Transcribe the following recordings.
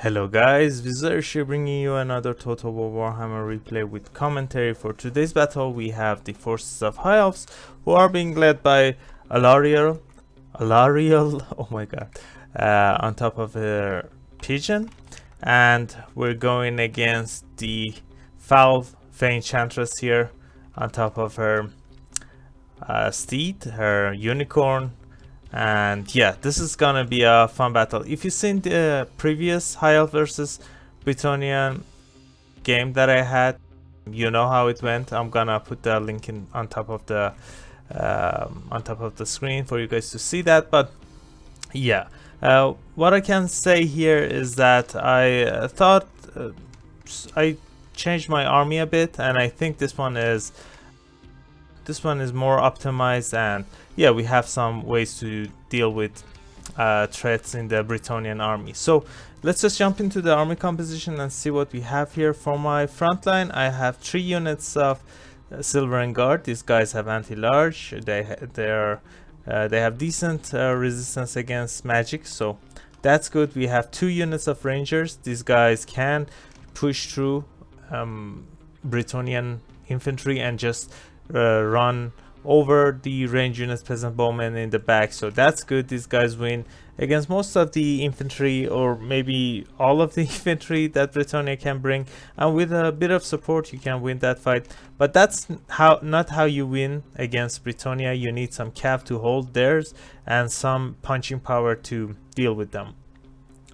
Hello guys, Vizar here bringing you another Total War Warhammer replay with commentary. For today's battle we have the forces of High Elves who are being led by Alarielle, oh my god, on top of her pigeon, and we're going against the Foul Enchantress here on top of her steed, her unicorn. And yeah, this is gonna be a fun battle. If you've seen the previous High Elf versus Bretonnia game that I had, you know how it went. I'm gonna put the link in on top of the screen for you guys to see that. But yeah, what I can say here is that I thought I changed my army a bit, and I think this one is more optimized, and yeah, we have some ways to deal with threats in the Bretonnian army. So let's just jump into the army composition and see what we have here. For my front line, I have 3 units of Silver and Guard. These guys have anti-large. They have decent resistance against magic, so that's good. We have 2 units of Rangers. These guys can push through Bretonnian infantry and just run over the range units, peasant bowmen in the back, so that's good. These guys win against most of the infantry, or maybe all of the infantry that Bretonnia can bring, and with a bit of support you can win that fight. But that's not how you win against Bretonnia. You need some cav to hold theirs and some punching power to deal with them.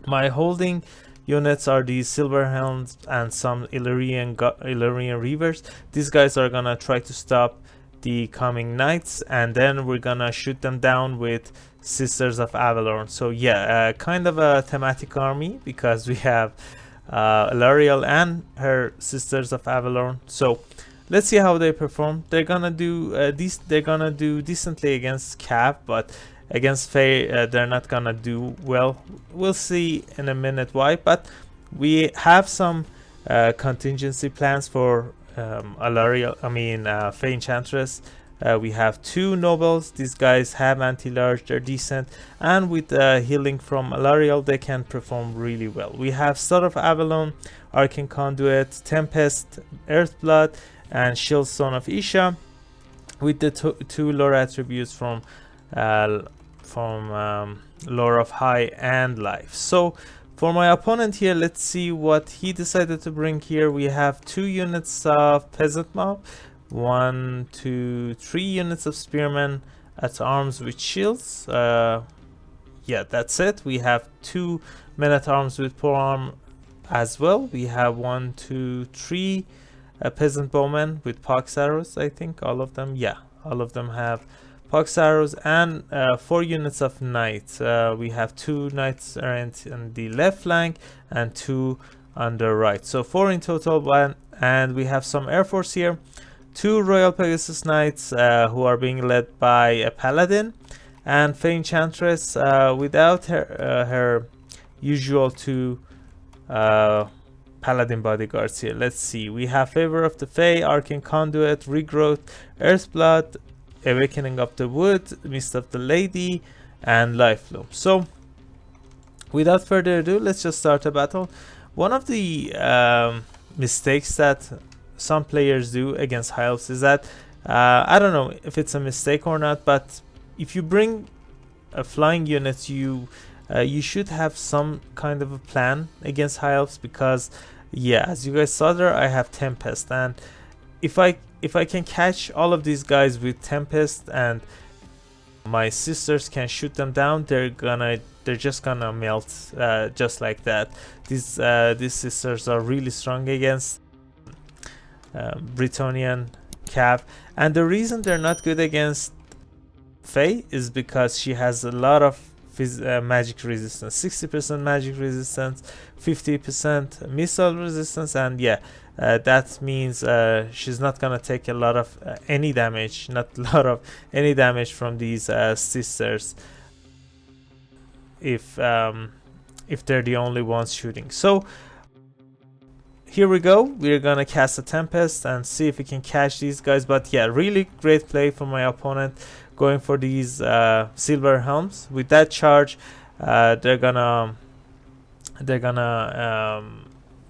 My holding units are these Silver Helms and some Illyrian Reavers. These guys are gonna try to stop the coming knights, and then we're gonna shoot them down with Sisters of Avalon. So yeah, kind of a thematic army, because we have Alarielle and her Sisters of Avalon. So let's see how they perform. They're gonna do decently against Cav, but against Fae they're not gonna do well. We'll see in a minute why, but we have some contingency plans for Fae Enchantress. We have 2 nobles. These guys have anti-large, they're decent, and with healing from Alarielle they can perform really well. We have Sword of Avalon, Arcane Conduit, Tempest, Earthblood, and Shield Stone of Isha, with the 2 lore attributes from Lore of High and Life. So for my opponent here, let's see what he decided to bring here. We have 2 units of Peasant Mob, 1, 2, 3 units of Spearmen at arms with shields. Yeah, that's it. We have 2 men at arms with polearm as well. We have 1, 2, 3 Peasant Bowmen with pox arrows. I think all of them, yeah, all of them have pox arrows, and 4 units of knights. We have 2 knights errant on the left flank and 2 on the right, so 4 in total. And we have some air force here, 2 Royal Pegasus Knights who are being led by a paladin, and Fae Enchantress without her usual 2 paladin bodyguards here. Let's see, we have Favor of the Fae, Arcane Conduit, Regrowth, Earthblood, Awakening of the Wood, Mist of the Lady, and Life Flow. So without further ado, let's just start a battle. One of the mistakes that some players do against High Elves is that I don't know if it's a mistake or not, but if you bring a flying unit, you should have some kind of a plan against High Elves, because yeah, as you guys saw there, I have Tempest, and if I can catch all of these guys with Tempest and my sisters can shoot them down, they're just gonna melt just like that. These sisters are really strong against Bretonnian Cav, and the reason they're not good against Fae is because she has a lot of magic resistance, 60% magic resistance, 50% missile resistance, and yeah, that means she's not gonna take a lot of any damage from these sisters if they're the only ones shooting. So here we go, we're gonna cast a Tempest and see if we can catch these guys. But yeah, really great play from my opponent, going for these Silver Helms. With that charge, they're gonna they're gonna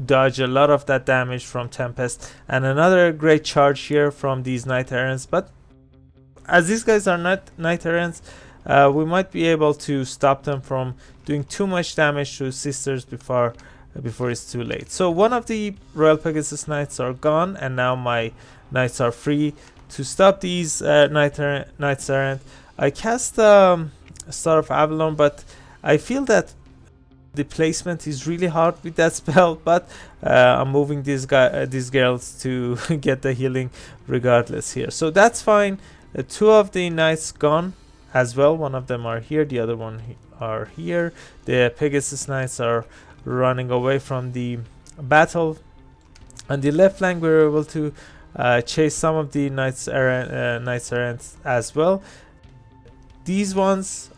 dodge a lot of that damage from Tempest. And another great charge here from these Knight Errants, but as these guys are not Knight Errants, we might be able to stop them from doing too much damage to Sisters before it's too late. So one of the Royal Pegasus Knights are gone, and now my Knights are free to stop these Knights Errant. I cast Star of Avalon, but I feel that the placement is really hard with that spell, but I'm moving these girls to get the healing regardless here. So that's fine. Two of the Knights gone as well. One of them are here, the other one are here. The Pegasus Knights are running away from the battle. On the left flank, we were able to chase some of the Knights Errant as well. These ones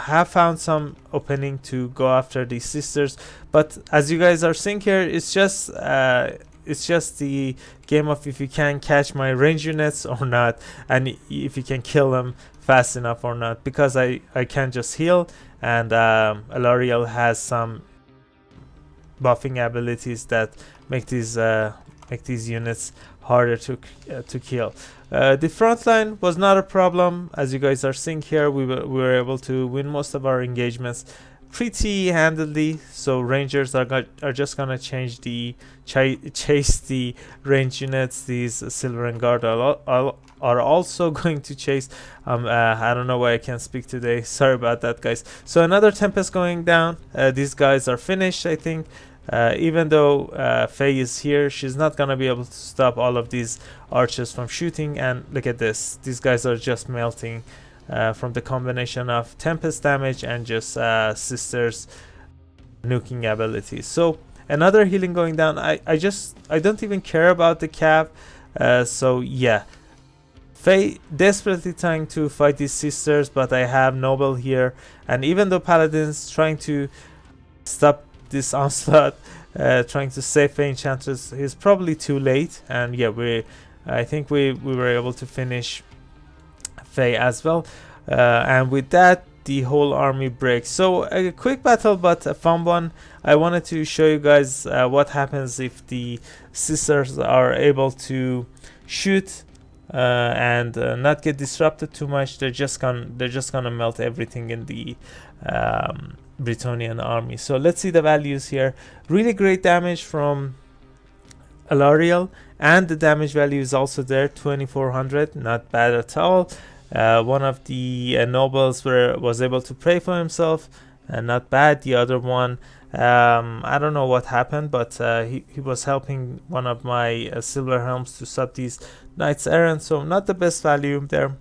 have found some opening to go after the Sisters, but as you guys are seeing here, it's just the game of if you can catch my range units or not, and if you can kill them fast enough or not, because I can't just heal, and Alarielle has some buffing abilities that make these units harder to kill. The front line was not a problem. As you guys are seeing here, we were able to win most of our engagements pretty handily. So Rangers are just gonna chase the range units. These Silver and Guard are also going to chase. I don't know why I can't speak today. Sorry about that, guys. So another Tempest going down. These guys are finished, I think. Even though Faye is here, she's not gonna be able to stop all of these archers from shooting. And look at this, these guys are just melting from the combination of Tempest damage and just Sisters nuking abilities. So another healing going down. I don't even care about the cap. So yeah, Faye desperately trying to fight these Sisters, but I have Noble here, and even though Paladin's trying to stop this onslaught, trying to save Faye Enchantress, is probably too late. And yeah, I think we were able to finish Faye as well, and with that the whole army breaks. So a quick battle, but a fun one. I wanted to show you guys what happens if the Sisters are able to shoot and not get disrupted too much. They're just gonna melt everything in the Bretonnian army. So let's see the values here. Really great damage from Alarielle, and the damage value is also there, 2400. Not bad at all. One of the nobles was able to pray for himself, and not bad. The other one, I don't know what happened, but he was helping one of my silver helms to stop these Knights Errant, so not the best value there.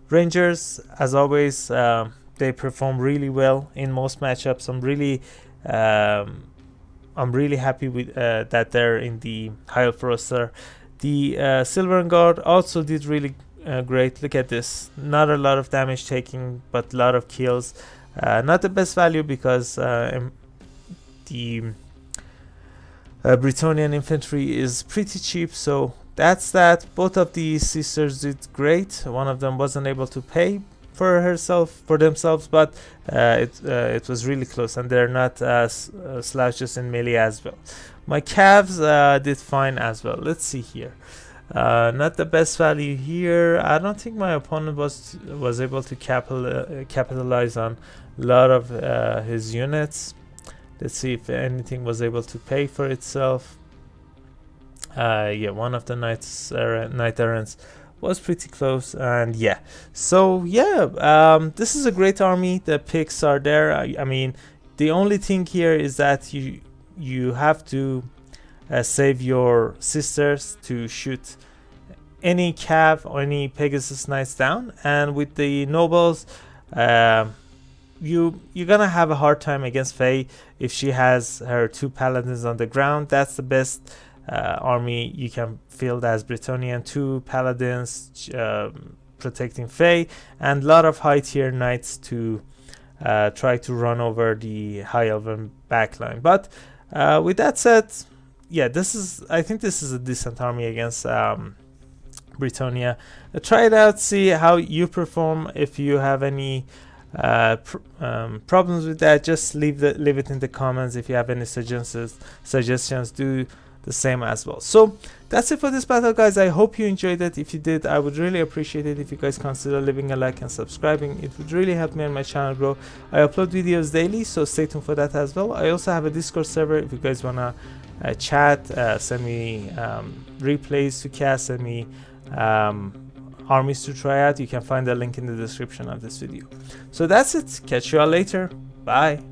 Rangers, as always, they perform really well in most matchups. I'm really happy with that they're in the High Elf roster. The Silver and Guard also did really great. Look at this, not a lot of damage taking, but a lot of kills. Not the best value because the Bretonnian infantry is pretty cheap. So that's that. Both of the Sisters did great. One of them wasn't able to pay for themselves, but it was really close, and they're not slouches in melee as well. My calves did fine as well. Let's see here. Not the best value here. I don't think my opponent was able to capitalize on a lot of his units. Let's see if anything was able to pay for itself. Yeah, one of the Knight Errants was pretty close, and yeah. So yeah, this is a great army. The picks are there. I mean, the only thing here is that you have to save your Sisters to shoot any Cav or any Pegasus Knights down, and with the nobles, you're gonna have a hard time against Faye if she has her 2 paladins on the ground. That's the best army you can field as Bretonnian. 2 paladins protecting Faye, and a lot of high tier knights to try to run over the high elven backline. But with that said, yeah, I think this is a decent army against Bretonnia. Try it out, see how you perform. If you have any problems with that, just leave it in the comments. If you have any suggestions, do the same as well. So that's it for this battle, guys. I hope you enjoyed it. If you did, I would really appreciate it if you guys consider leaving a like and subscribing. It would really help me and my channel grow. I upload videos daily, so stay tuned for that as well. I also have a Discord server if you guys wanna chat, send me replays to cast, send me armies to try out. You can find the link in the description of this video. So that's it. Catch you all later. Bye.